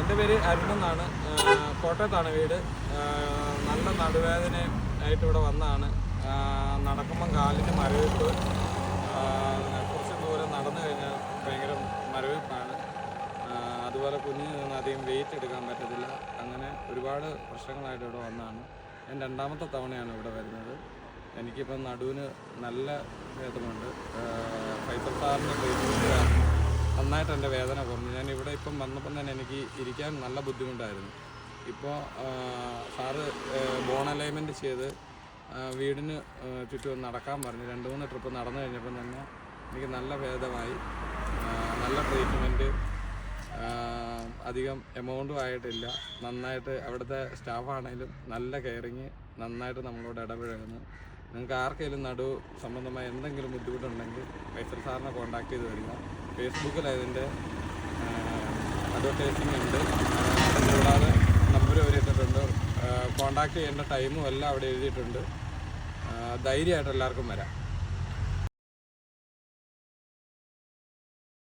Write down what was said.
എൻ്റെ പേര് അരുണെന്നാണ്. കോട്ടയത്താണ് വീട്. നല്ല നടുവേദനയായിട്ട് ഇവിടെ വന്നതാണ്. നടക്കുമ്പം കാലിന് മരവിപ്പ്, കുറച്ച് ദൂരം നടന്നു കഴിഞ്ഞാൽ ഭയങ്കര മരവിപ്പാണ്. അതുപോലെ കുഞ്ഞിന് നിന്ന് അധികം വെയിറ്റ് എടുക്കാൻ പറ്റത്തില്ല. അങ്ങനെ ഒരുപാട് പ്രശ്നങ്ങളായിട്ട് ഇവിടെ വന്നതാണ്. ഞാൻ രണ്ടാമത്തെ തവണയാണ് ഇവിടെ വരുന്നത്. എനിക്കിപ്പം നടുവിന് നല്ല വേദനയുണ്ട്. ഫൈസൽ സാറിൻ്റെ ട്രീറ്റ്മെൻറ്റ് നന്നായിട്ട് എൻ്റെ വേദന കുറഞ്ഞു. ഞാൻ ഇവിടെ ഇപ്പം വന്നപ്പം തന്നെ എനിക്ക് ഇരിക്കാൻ നല്ല ബുദ്ധിമുട്ടായിരുന്നു. ഇപ്പോൾ സാറ് ബോൺ അലൈൻമെൻറ്റ് ചെയ്ത് വീടിന് ചുറ്റും നടക്കാൻ പറഞ്ഞു. 2-3 ട്രിപ്പ് നടന്നു കഴിഞ്ഞപ്പം തന്നെ എനിക്ക് നല്ല ഭേദമായി. നല്ല ട്രീറ്റ്മെൻറ്റ്, അധികം എമൗണ്ടും ആയിട്ടില്ല. നന്നായിട്ട് അവിടുത്തെ സ്റ്റാഫാണെങ്കിലും നല്ല കെയറിങ്, നന്നായിട്ട് നമ്മളോട് ഇടപഴകുന്നു. നിങ്ങൾക്ക് ആർക്കെങ്കിലും നടു സംബന്ധമായ എന്തെങ്കിലും ബുദ്ധിമുട്ടുണ്ടെങ്കിൽ ഫൈസൽ സാറിനെ കോൺടാക്ട് ചെയ്ത് വരിക. ഫേസ്ബുക്കിൽ അതിൻ്റെ അഡ്വർടൈസിംഗ് ഉണ്ട്. കൂടാതെ നമ്പർ അവർ ഇട്ടിട്ടുണ്ട്. കോൺടാക്ട് ചെയ്യേണ്ട ടൈമും എല്ലാം അവിടെ എഴുതിയിട്ടുണ്ട്. ധൈര്യമായിട്ട് എല്ലാവർക്കും വരാം.